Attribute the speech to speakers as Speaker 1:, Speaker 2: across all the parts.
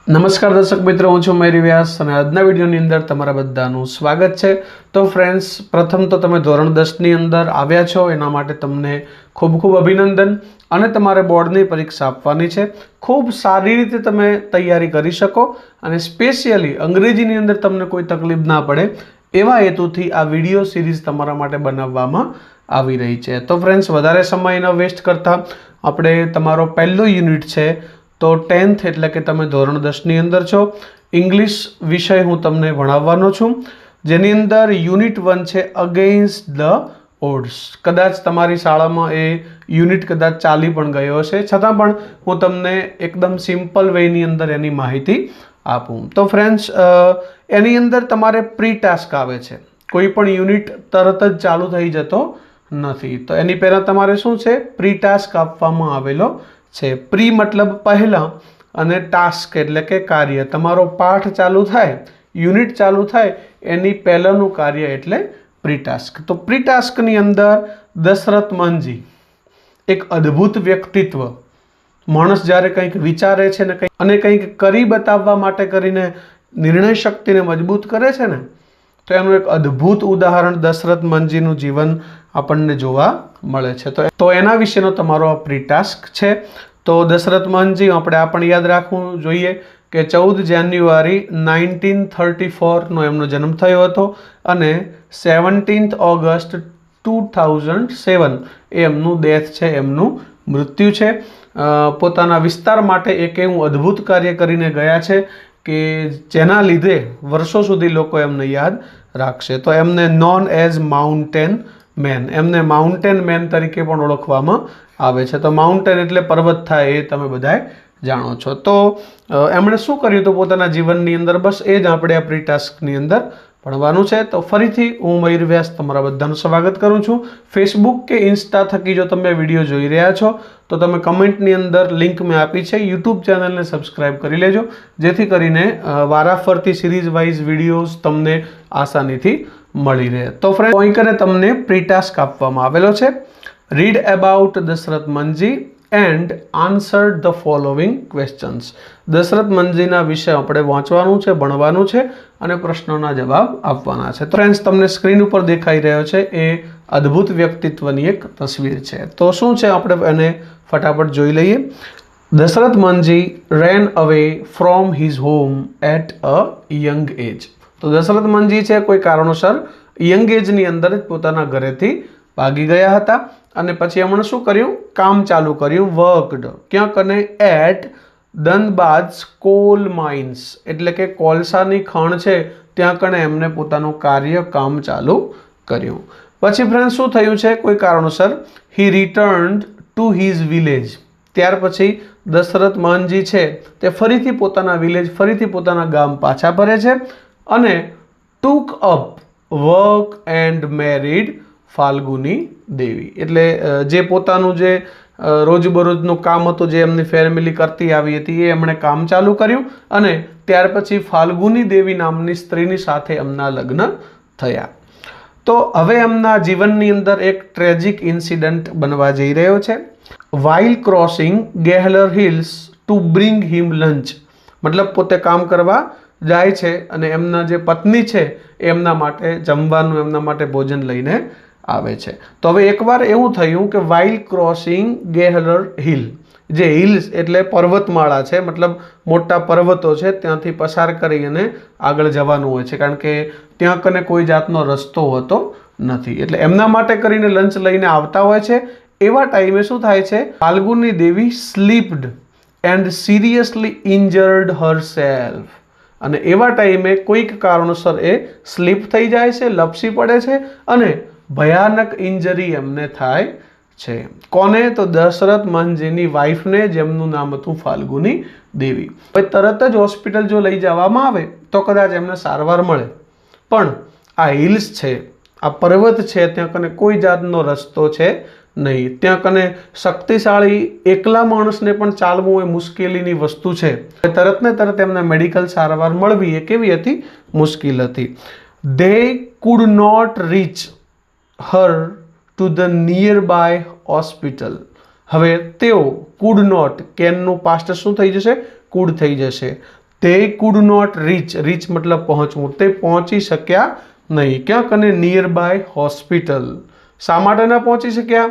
Speaker 1: નમસ્કાર દર્શક મિત્રો, હું છું મયુરી વ્યાસ અને આજના વિડીયોની અંદર તમારા બધાનું સ્વાગત છે। તો ફ્રેન્ડ્સ, પ્રથમ તો તમે ધોરણ 10ની અંદર આવ્યા છો, એના માટે તમને ખૂબ ખૂબ અભિનંદન। અને તમારે બોર્ડની પરીક્ષા આપવાની છે। ખૂબ સારી રીતે તમે તૈયારી કરી શકો અને સ્પેશિયલી અંગ્રેજીની અંદર તમને કોઈ તકલીફ ના પડે એવા હેતુથી આ વિડીયો સિરીઝ તમારા માટે બનાવવામાં આવી રહી છે। તો ફ્રેન્ડ્સ, વધારે સમય ન વેસ્ટ કરતા આપણે તમારો પહેલો યુનિટ છે તો 10th એટલે કે તમે ધોરણ 10ની અંદર છો। ઇંગ્લિશ વિષય હું તમને ભણાવવાનો છું, જેની અંદર યુનિટ 1 છે અગેન્સ્ટ ધ ઓડ્સ। કદાચ તમારી શાળામાં એ યુનિટ કદાચ ચાલી પણ ગયો હશે, છતાં પણ હું તમને એકદમ સિમ્પલ વેની અંદર એની માહિતી આપું। તો ફ્રેન્ડ્સ, એની અંદર તમારે પ્રી ટાસ્ક આવે છે। કોઈ પણ યુનિટ તરત જ ચાલુ થઈ જતો નથી, તો એની પહેલાં તમારે શું છે, પ્રી ટાસ્ક આપવામાં આવેલો છે। પ્રી મતલબ પહેલાં અને ટાસ્ક એટલે કે કાર્ય। તમારો પાઠ ચાલુ થાય, યુનિટ ચાલુ થાય એની પહેલાંનું કાર્ય એટલે પ્રી ટાસ્ક। તો પ્રી ટાસ્કની અંદર દશરથ માનજી એક અદ્ભુત વ્યક્તિત્વ, માણસ જ્યારે કંઈક વિચારે છે ને કંઈક કરી બતાવવા માટે કરીને નિર્ણય શક્તિને મજબૂત કરે છે ને, તો એનું એક અદ્ભુત ઉદાહરણ દશરથ માનજીનું જીવન આપણને જોવા મળે છે। તો એના વિશેનો તમારો આ પ્રી ટાસ્ક છે। તો દશરથ માનજી આપણે આ પણ યાદ રાખવું જોઈએ કે 14 જાન્યુઆરી 1934નો એમનો જન્મ થયો હતો અને 17 ઓગસ્ટ 2007 એ એમનું ડેથ છે, એમનું મૃત્યુ છે। પોતાના વિસ્તાર માટે એક એવું અદ્ભુત કાર્ય કરીને ગયા છે કે જેના લીધે વર્ષો સુધી લોકો એમને યાદ રાખશે। તો એમને નોન એઝ માઉન્ટેન મેન, એમને માઉન્ટેન મેન તરીકે પણ ઓળખવામાં આવે છે। તો માઉન્ટેન એટલે પર્વત થાય, એ તમે બધાએ જાણો છો। તો એમણે શું કર્યું હતું પોતાના જીવનની અંદર, બસ એ જ આપણે આ પ્રી ટાસ્કની અંદર ભણવાનું છે। તો ફરીથી હું મયુર વ્યાસ તમારા બધાનું સ્વાગત કરું છું। ફેસબુક કે ઇન્સ્ટા થકી જો તમે વિડીયો જોઈ રહ્યા છો તો તમે કમેન્ટની અંદર લિંક મેં આપી છે, યુટ્યુબ ચેનલને સબસ્ક્રાઈબ કરી લેજો, જેથી કરીને વારાફરતી સિરીઝ વાઇઝ વિડીયોઝ તમને આસાનીથી મળી રહે। તો ફ્રેન્ડ, અહીં કરીને તમને પ્રી ટાસ્ક આપવામાં આવેલો છે। Read about Dashrath Manjhi and answer the following questions. Dashrath માનજીના વિશે આપણે વાંચવાનું છે, ભણવાનું છે અને પ્રશ્નોના જવાબ આપવાના છે। તો ફ્રેન્ડ્સ, તમને સ્ક્રીન ઉપર દેખાઈ રહ્યો છે એ અદ્ભુત વ્યક્તિત્વની એક તસવીર છે। તો શું છે આપણે એને ફટાફટ જોઈ લઈએ। Dasharath Manjhi ran away from his home at a young age. તો દશરથ માનજી છે કોઈ કારણોસર યંગ એજની અંદર જ પોતાના ઘરેથી ભાગી ગયા હતા અને પછી એમણે શું કર્યું, કામ ચાલુ કર્યું, વર્કડ ક્યાંક અને એટ ધનબાદ કોલ માઇન્સ એટલે કે કોલસાની ખાણ છે ત્યાં કણે એમને પોતાનું કાર્ય કામ ચાલુ કર્યું। પછી ફ્રેન્ડ શું થયું છે, કોઈ કારણોસર હી રિટર્ન્ડ ટુ હિઝ વિલેજ। ત્યાર પછી દશરથ માનજી છે તે ફરીથી પોતાના વિલેજ, ફરીથી પોતાના ગામ પાછા ફરે છે અને took up work and married Falguni Devi. એટલે જે પોતાનું જે રોજબરોજનું કામ હતું, જે એમની ફેમિલી કરતી આવી હતી, એ એમણે કામ ચાલુ કર્યું અને ત્યાર પછી ફાલ્ગુની દેવી નામની સ્ત્રીની સાથે એમના લગ્ન થયા। તો હવે એમના જીવનની અંદર એક ટ્રેજિક ઇન્સિડન્ટ બનવા જઈ રહ્યો છે। While crossing Gehlaur hills to bring him lunch, મતલબ પોતે કામ કરવા જાય છે અને એમના જે પત્ની છે એમના માટે જમવાનું, એમના માટે ભોજન લઈને આવે છે। તો હવે એકવાર એવું થયું કે વાઇલ ક્રોસિંગ ગેહલર હિલ, જે હિલ્સ એટલે પર્વતમાળા છે, મતલબ મોટા પર્વતો છે, ત્યાંથી પસાર કરી અને આગળ જવાનું હોય છે, કારણ કે ત્યાં કને કોઈ જાતનો રસ્તો હોતો નથી। એટલે એમના માટે કરીને લંચ લઈને આવતા હોય છે। એવા ટાઈમે શું થાય છે, Falguni Devi slipped and seriously injured herself, અને એવા ટાઈમે કોઈક કારણોસર એ સ્લીપ થઈ જાય છે, લપસી પડે છે અને ભયાનક ઇન્જરી એમને થાય છે। કોને? તો દશરથ માનજીની વાઈફને, જેમનું નામ હતું ફાલ્ગુની દેવી। હવે તરત જ હોસ્પિટલ જો લઈ જવામાં આવે તો કદાચ એમને સારવાર મળે, પણ આ હિલ્સ છે, આ પર્વત છે, ત્યાં કને કોઈ જાતનો રસ્તો છે નહીં, ત્યાં કને શક્તિશાળી એકલા માણસને પણ ચાલવું એ મુશ્કેલીની વસ્તુ છે। તરત ને તરત એમને મેડિકલ સારવાર મળવી એ કેવી હતી, મુશ્કેલ હતી। They could not reach her to the near by hospital. હવે તેઓ કુડ નોટ, કેનનું પાસ્ટ શું થઈ જશે, કુડ થઈ જશે। they could not reach, reach મતલબ પહોંચવું, તે પહોંચી શક્યા નહીં ક્યાંક અને નિયર બાય હોસ્પિટલ. શા માટે ના પહોંચી શક્યા?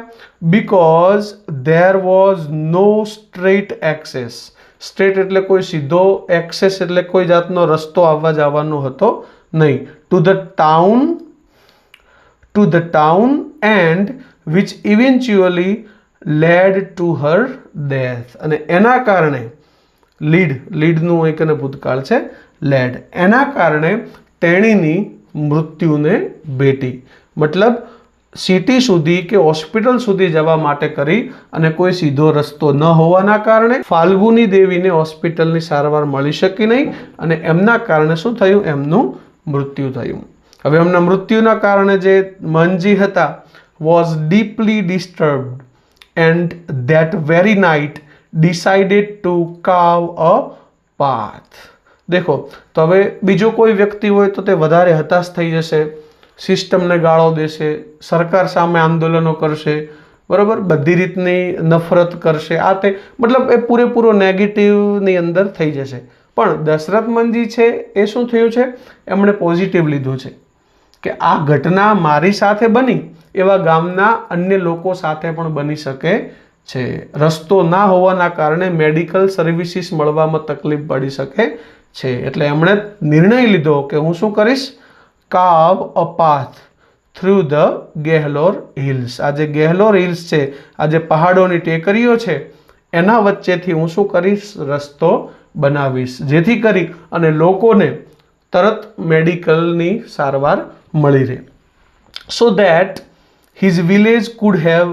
Speaker 1: Because there was no straight access. Straight એટલે કોઈ સીધો, એક્સેસ એટલે કોઈ જાતનો રસ્તો આવવા જવાનો હતો નહીં. To the town and which eventually lead to her death. અને એના કારણે લીડનું એક અને ભૂતકાળ છે લેડ, એના કારણે તેણીની મૃત્યુને ભેટી. મતલબ સિટી સુધી કે હોસ્પિટલ સુધી જવા માટે કરી અને કોઈ સીધો રસ્તો ન હોવાના કારણે ફાલ્ગુની દેવીને હોસ્પિટલની સારવાર મળી શકી નહીં અને એમના કારણે શું થયું? એમનું મૃત્યુ થયું. હવે એમના મૃત્યુના કારણે જે મંજી હતા was deeply disturbed and that very night decided to carve a path. દેખો, તો હવે બીજો કોઈ વ્યક્તિ હોય તો તે વધારે હતાશ થઈ જશે, સિસ્ટમને ગાળો દેશે, સરકાર સામે આંદોલનો કરશે, બરાબર, બધી રીતની નફરત કરશે, આ તે મતલબ એ પૂરેપૂરો નેગેટિવની અંદર થઈ જશે. પણ દશરથ મંજી છે એ શું થયું છે? એમણે પોઝિટિવ લીધું છે કે આ ઘટના મારી સાથે બની એવા ગામના અન્ય લોકો સાથે પણ બની શકે છે. રસ્તો ના હોવાના કારણે મેડિકલ સર્વિસીસ મળવામાં તકલીફ પડી શકે છે. એટલે એમણે નિર્ણય લીધો કે હું શું કરીશ? કાર્વ a path through the ગેહલોર hills. આ જે ગેહલોર હિલ્સ છે, આ જે પહાડોની ટેકરીઓ છે, એના વચ્ચેથી હું શું કરીશ? રસ્તો બનાવીશ, જેથી કરી અને લોકોને તરત મેડિકલની સારવાર મળી રહે. So that his village could have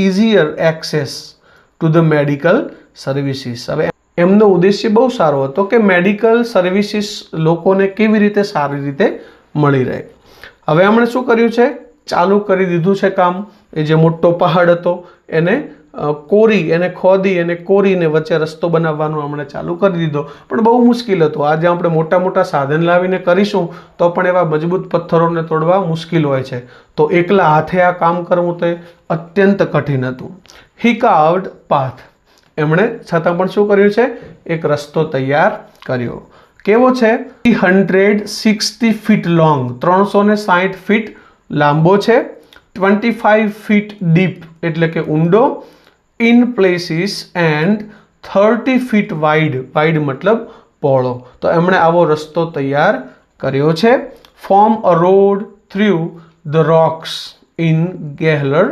Speaker 1: easier access to the medical services. હવે એમનો ઉદ્દેશ્ય બહુ સારો હતો કે મેડિકલ સર્વિસીસ લોકોને કેવી રીતે સારી રીતે મળી રહે. હવે એમણે શું કર્યું છે? ચાલુ કરી દીધું છે કામ. એ જે મોટો પહાડ હતો એને કોરી, એને ખોદી અને કોરીને વચ્ચે રસ્તો બનાવવાનું એમણે ચાલુ કરી દીધો. પણ બહુ મુશ્કેલ હતું. આજે આપણે મોટા મોટા સાધન લાવીને કરીશું તો પણ એવા મજબૂત પથ્થરોને તોડવા મુશ્કેલ હોય છે. તો એકલા હાથે આ કામ કરવું તે અત્યંત કઠિન હતું. હી કાર્વ્ડ પાથ. એમણે છતાં પણ શું કર્યું છે? એક રસ્તો તૈયાર કર્યો. કેવો છે? 360 ફીટ લોંગ, 360 ફીટ લાંબો છે, 25 ફીટ ડીપ એટલે કે ઊંડો, in places and 30 feet wide, wide મતલબ પહોળો. તો એમણે આવો રસ્તો તૈયાર કર્યો છે. Form a road through the rocks in Gehlaur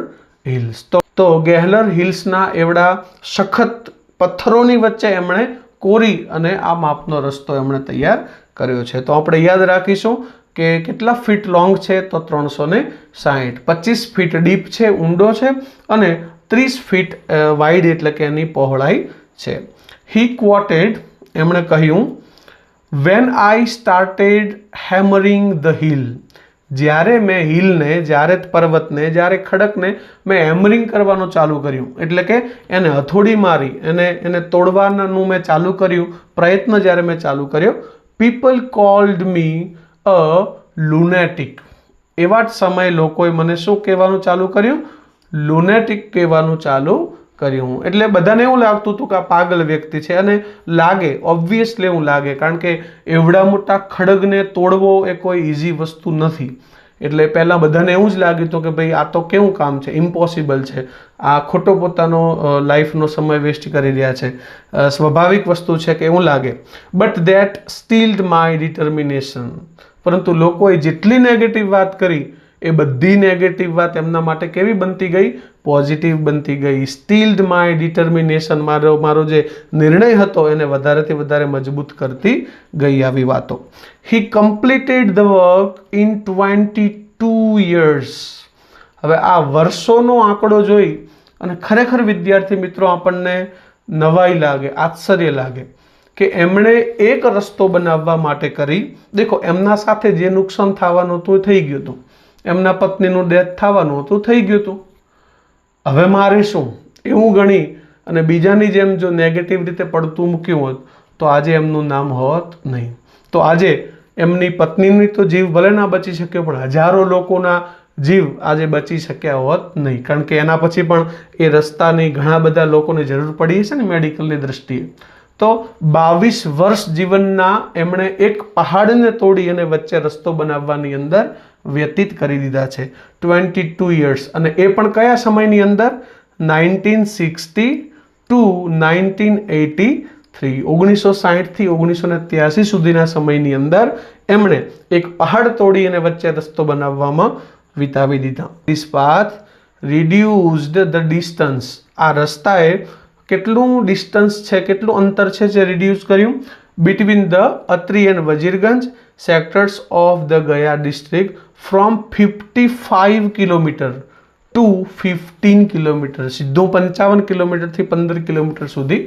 Speaker 1: hills. તો ગેહલર હિલ્સના એવડા સખત પથ્થરોની વચ્ચે એમણે કોરી અને આ માપનો રસ્તો એમણે તૈયાર કર્યો છે. તો આપણે યાદ રાખીશું કે કેટલા ફીટ લોંગ છે? તો 360. 25 ફીટ ડીપ છે, ઊંડો છે, અને 30 ફીટ વાઇડ એટલે કે એની પહોળાઈ છે. હી ક્વોટેડ. એમણે કહ્યું, when I started hammering the hill. જ્યારે મેં હિલને, જ્યારે પર્વતને, જ્યારે ખડકને મેં હેમરિંગ કરવાનું ચાલુ કર્યું, એટલે કે એને હથોડી મારી એને તોડવાનું મેં ચાલુ કર્યું, પ્રયત્ન જ્યારે મેં ચાલુ કર્યો, પીપલ કોલ્ડ મી અ લુનેટિક. એવા જ સમયે લોકોએ મને શું કહેવાનું ચાલુ કર્યું? લુનેટિક કહેવાનું ચાલુ કર્યું. એટલે બધાને એવું લાગતું હતું કે આ પાગલ વ્યક્તિ છે. અને લાગે, ઓબ્વિયસલી એવું લાગે, કારણ કે એવડા મોટા ખડગને તોડવો એ કોઈ ઇઝી વસ્તુ નથી. એટલે પહેલાં બધાને એવું જ લાગ્યું હતું કે ભાઈ આ તો કેવું કામ છે, ઇમ્પોસિબલ છે, આ ખોટો પોતાનો લાઈફનો સમય વેસ્ટ કરી રહ્યા છે. સ્વાભાવિક વસ્તુ છે કે એવું લાગે. But that steeled my determination. પરંતુ લોકોએ જેટલી નેગેટિવ વાત કરી એ બધી નેગેટિવ વાત એમના માટે કેવી બનતી ગઈ? પોઝિટિવ બનતી ગઈ. સ્ટીલ્ડ માય ડિટર્મિનેશન. મારો જે નિર્ણય હતો એને વધારેથી વધારે મજબૂત કરતી ગઈ આવી વાતો. He completed the work in 22 years. હવે આ વર્ષોનો આંકડો જોઈ અને ખરેખર વિદ્યાર્થી મિત્રો આપણને નવાઈ લાગે, આશ્ચર્ય લાગે કે એમણે એક રસ્તો બનાવવા માટે કરી. દેખો, એમના સાથે જે નુકસાન થવાનું હતું થઈ ગયું હતું, એમના પત્નીનું ડેથ થવાનું હતું થઈ ગયું હતું. હવે મારે શું એવું ગણી અને બીજાની જેમ જો નેગેટિવ રીતે પડતું મૂક્યું હોત તો આજે એમનું નામ હોત નહીં. તો આજે એમની પત્નીની તો જીવ ભલે ના બચી શક્યો, પણ હજારો લોકોના જીવ આજે બચી શક્યા હોત નહીં. કારણ કે એના પછી પણ એ રસ્તાની ઘણા બધા લોકોને જરૂર પડી છે ને મેડિકલની દ્રષ્ટિએ. તો 22 વર્ષ જીવનના એમણે એક પહાડને તોડી અને વચ્ચે રસ્તો બનાવવાની અંદર વ્યતીત કરી દીધા છે. 22 years. અને એ પણ કયા સમયની અંદર? 1960 to 1983. 1960 થી 1983 સુધીના સમયની અંદર એમણે એક પહાડ તોડી અને વચ્ચે રસ્તો બનાવવામાં વિતાવી દીધા. This path reduced the distance. આ રસ્તાએ કેટલું ડિસ્ટન્સ છે, કેટલું અંતર છે જે રિડ્યુસ કર્યું? Between the Atri and Wazirganj sectors of the Gaya district from 55 kilometre to 15 kilometre. સીધું 55 કિલોમીટરથી 15 કિલોમીટર સુધી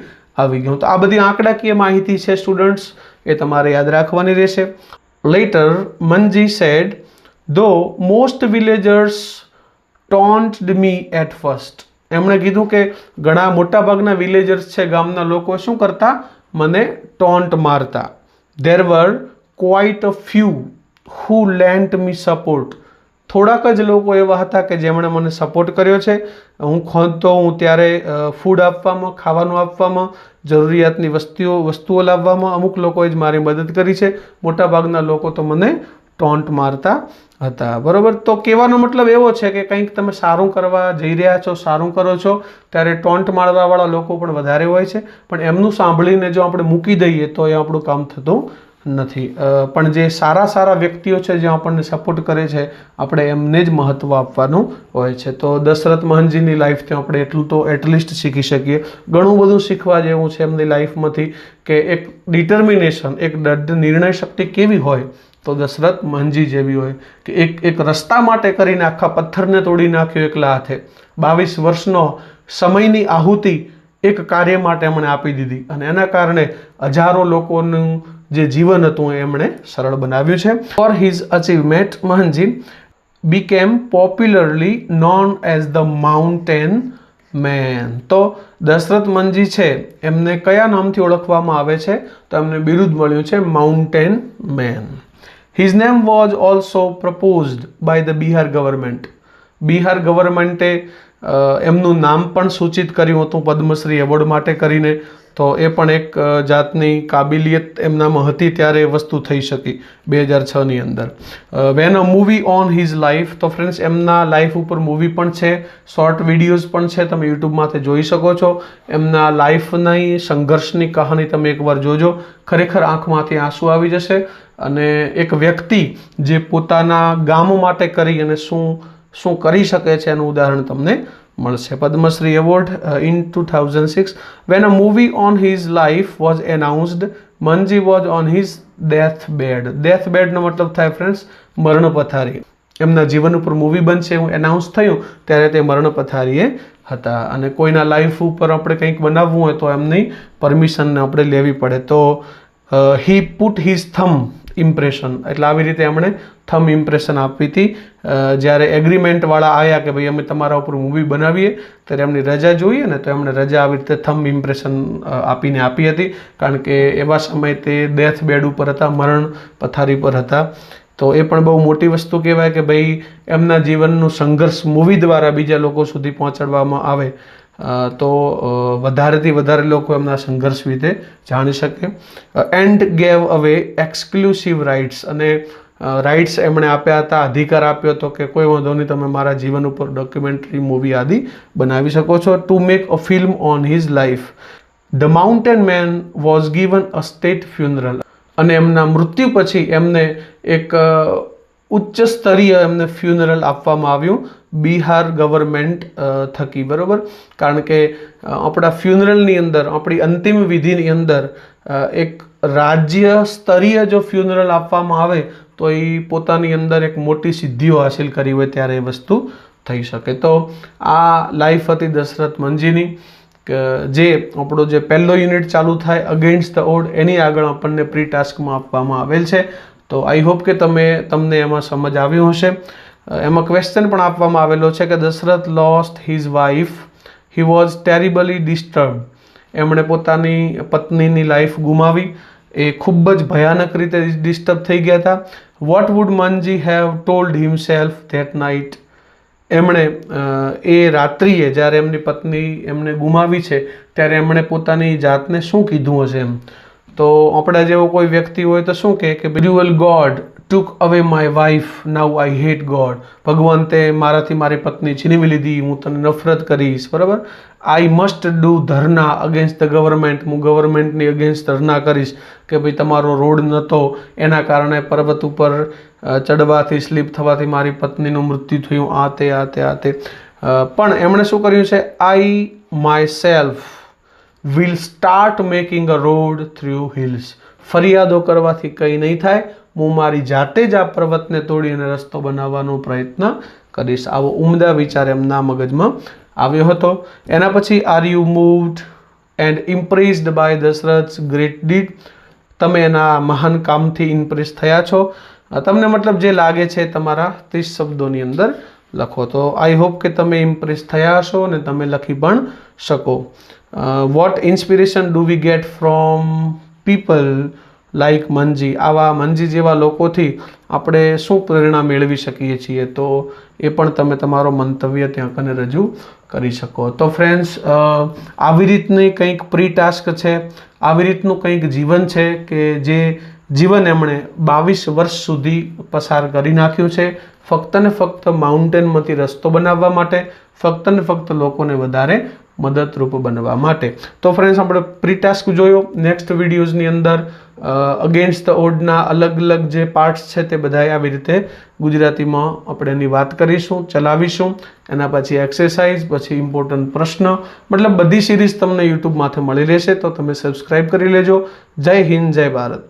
Speaker 1: આવી ગયું. તો આ બધી આંકડાકીય માહિતી છે સ્ટુડન્ટ્સ, એ તમારે યાદ રાખવાની રહેશે. Later, Manji said, though most villagers taunted me at first. એમણે કીધું કે ઘણા મોટાભાગના વિલેજર્સ છે, ગામના લોકો શું કરતા? મને ટોન્ટ મારતા. There were quite a few who lent me support. થોડાક જ લોકો એવા હતા કે જેમણે મને સપોર્ટ કર્યો છે. હું ખોદતો હું ત્યારે ફૂડ આપવામાં, ખાવાનું આપવામાં, જરૂરિયાતની વસ્તુઓ લાવવામાં અમુક લોકોએ જ મારી મદદ કરી છે. મોટાભાગના લોકો તો મને ટોન્ટ મારતા હતા. બરાબર. તો કહેવાનો મતલબ એવો છે કે કંઈક તમે સારું કરવા જઈ રહ્યા છો, સારું કરો છો, ત્યારે ટોન્ટ મારવાવાળા લોકો પણ વધારે હોય છે. પણ એમનું સાંભળીને જો આપણે મૂકી દઈએ તો એ આપણું કામ થતું નથી. પણ જે સારા વ્યક્તિઓ છે, જે આપણને સપોર્ટ કરે છે, આપણે એમને જ મહત્ત્વ આપવાનું હોય છે. તો દશરથ મહંજીની લાઈફથી આપણે એટલું તો એટલીસ્ટ શીખી શકીએ. ઘણું બધું શીખવા જેવું છે એમની લાઈફમાંથી કે એક ડિટર્મિનેશન, એક નિર્ણય શક્તિ કેવી હોય તો દશરથ મહંજી જેવી હોય કે એક રસ્તા માટે કરીને આખા પથ્થરને તોડી નાખ્યો એકલા હાથે. 22 વર્ષનો સમયની આહુતિ એક કાર્ય માટે એમણે આપી દીધી અને એના કારણે હજારો લોકોનું જે જીવન હતું એમણે સરળ બનાવ્યું છે. For his achievement Manjhi became popularly known as the mountain man. તો દશરથ મહંજી છે એમને કયા નામથી ઓળખવામાં આવે છે? તો એમને બિરુદ મળ્યું છે mountain man. His name was also proposed by the Bihar government. Bihar ગવર્મેન્ટે એમનું નામ પણ સૂચિત કર્યું હતું પદ્મશ્રી એવોર્ડ માટે કરીને. તો એ પણ એક જાતની કાબિલિયત એમનામાં હતી ત્યારે એ વસ્તુ થઈ શકી 2006ની અંદર. Van a movie on his life. તો ફ્રેન્ડ્સ એમના લાઈફ ઉપર મૂવી પણ છે, શોર્ટ વિડીયોઝ પણ છે, તમે યુટ્યુબમાંથી જોઈ શકો છો. એમના લાઈફની સંઘર્ષની કહાની તમે એકવાર જોજો, ખરેખર આંખમાંથી આંસુ આવી જશે. અને એક વ્યક્તિ જે પોતાના ગામ માટે કરી અને શું કરી શકે છે એનું ઉદાહરણ તમને મળશે. Padma Shri award in 2006. When a movie on his life was announced, Manji was on his deathbed. deathbed નો મતલબ થાય ફ્રેન્ડ્સ મરણ પથારી. એમના જીવન ઉપર મૂવી બનશે એવું એનાઉન્સ થયું ત્યારે તે મરણ પથારીએ હતા. અને કોઈના લાઈફ ઉપર આપણે કંઈક બનાવવું હોય તો એમની પરમિશન આપણે લેવી પડે. તો he put his thumb impression, એટલે આવી રીતે એમણે થમ ઇમ્પ્રેશન આપી હતી. જ્યારે એગ્રીમેન્ટવાળા આવ્યા કે ભાઈ અમે તમારા ઉપર મૂવી બનાવીએ ત્યારે એમની રજા જોઈએ ને, તો એમણે રજા આવી રીતે થમ ઇમ્પ્રેશન આપીને આપી હતી. કારણ કે એવા સમયે તે ડેથ બેડ ઉપર હતા, મરણ પથારી પર હતા. તો એ પણ બહુ મોટી વસ્તુ કહેવાય કે ભાઈ એમના જીવનનું સંઘર્ષ મૂવી દ્વારા બીજા લોકો સુધી પહોંચાડવામાં આવે તો વધારેથી વધારે લોકો એમના સંઘર્ષ વિશે જાણી શકે. એન્ડ ગેવ અવે એક્સક્લુસિવ રાઇટ્સ. અને રાઇટ્સ એમણે આપ્યા હતા, અધિકાર આપ્યો હતો કે કોઈ વાંધો નહીં, તમે મારા જીવન ઉપર ડોક્યુમેન્ટરી મૂવી આદિ બનાવી શકો છો. To make a film on his life. The mountain man was given a state funeral. અને એમના મૃત્યુ પછી એમને એક ઉચ્ચ સ્તરીય એમને ફ્યુનરલ આપવામાં આવ્યું બિહાર ગવર્મેન્ટ થકી. બરાબર. કારણ કે આપણા ફ્યુનરલની અંદર, આપણી અંતિમ વિધિની અંદર એક રાજ્ય સ્તરીય જો ફ્યુનરલ આપવામાં આવે તો એ પોતાની અંદર એક મોટી સિદ્ધિઓ હાસિલ કરી હોય ત્યારે એ વસ્તુ થઈ શકે. તો આ લાઈફ હતી દશરથ મહંજીની. જે આપણો જે પહેલો યુનિટ ચાલુ થાય અગેન્સ્ટ ધ ઓડ, એની આગળ આપણને પ્રી ટાસ્કમાં આપવામાં આવેલ છે. તો આઈ હોપ કે તમને એમાં સમજ આવ્યું હશે. એમાં ક્વેશ્ચન પણ આપવામાં આવેલો છે કે Dashrath lost his wife, he was terribly disturb. એમણે પોતાની પત્નીની લાઈફ ગુમાવી, એ ખૂબ જ ભયાનક રીતે ડિસ્ટર્બ થઈ ગયા હતા. What would Manji have told himself that night. એમણે એ રાત્રિએ જ્યારે એમની પત્ની એમને ગુમાવી છે ત્યારે એમણે પોતાની જાતને શું કીધું હશે એમ. તો આપણા જેવો કોઈ વ્યક્તિ હોય તો શું કહે કે બ્યુઅલ ગોડ ટુક અવે my wife now I hate God. ભગવાન તે મારાથી મારી પત્ની છીનવી લીધી, હું તને નફરત કરીશ, બરાબર. I must do dharna against the government, હું ગવર્મેન્ટની અગેન્સ્ટ ધરના કરીશ કે ભાઈ તમારો રોડ નહોતો એના કારણે પર્વત ઉપર ચડવાથી સ્લીપ થવાથી મારી પત્નીનું મૃત્યુ થયું, આ તે. પણ એમણે શું કર્યું છે, I my self will start making a road through hills. ફરિયાદો કરવાથી કંઈ નહીં થાય, હું મારી જાતે જ આ પર્વતને તોડીને રસ્તો બનાવવાનો પ્રયત્ન કરીશ. આવો ઉમદા વિચાર એમના મગજમાં આવ્યો હતો. એના પછી are you moved and impressed by Dashrath's great deed. તમે એના મહાન કામથી ઇમ્પ્રેસ થયા છો. તમને મતલબ જે લાગે છે તમારા 30 શબ્દોની અંદર લખો. તો આઈ હોપ કે તમે ઇમ્પ્રેસ થયા હશો અને તમે લખી પણ શકો. What inspiration do we get from people like Manjhi. આવા મંજી જેવા લોકોથી આપણે શું પ્રેરણા મેળવી શકીએ છીએ, તો એ પણ તમે તમારો મંતવ્ય ત્યાં કને રજૂ કરી શકો. તો ફ્રેન્ડ્સ, આવી રીતની કંઈક પ્રી ટાસ્ક છે, આવી રીતનું કંઈક જીવન છે કે જે જીવન એમણે 22 વર્ષ સુધી પસાર કરી નાખ્યું છે ફક્ત ને ફક્ત માઉન્ટેનમાંથી રસ્તો બનાવવા માટે, ફક્ત ને ફક્ત લોકોને વધારે મદદરૂપ બનવા માટે. તો ફ્રેન્ડ્સ, આપણે પ્રી ટાસ્ક જોયો. નેક્સ્ટ વિડીયોઝની અંદર અગેન્સ્ટ ધ ઓડના અલગ અલગ જે પાર્ટ્સ છે તે બધાએ આવી રીતે ગુજરાતીમાં આપણે એની વાત કરીશું, ચલાવીશું. એના પછી એક્સરસાઇઝ, પછી ઇમ્પોર્ટન્ટ પ્રશ્ન, મતલબ બધી સિરીઝ તમને યુટ્યુબમાંથી મળી રહેશે. તો તમે સબસ્ક્રાઈબ કરી લેજો. જય હિન્દ, જય ભારત.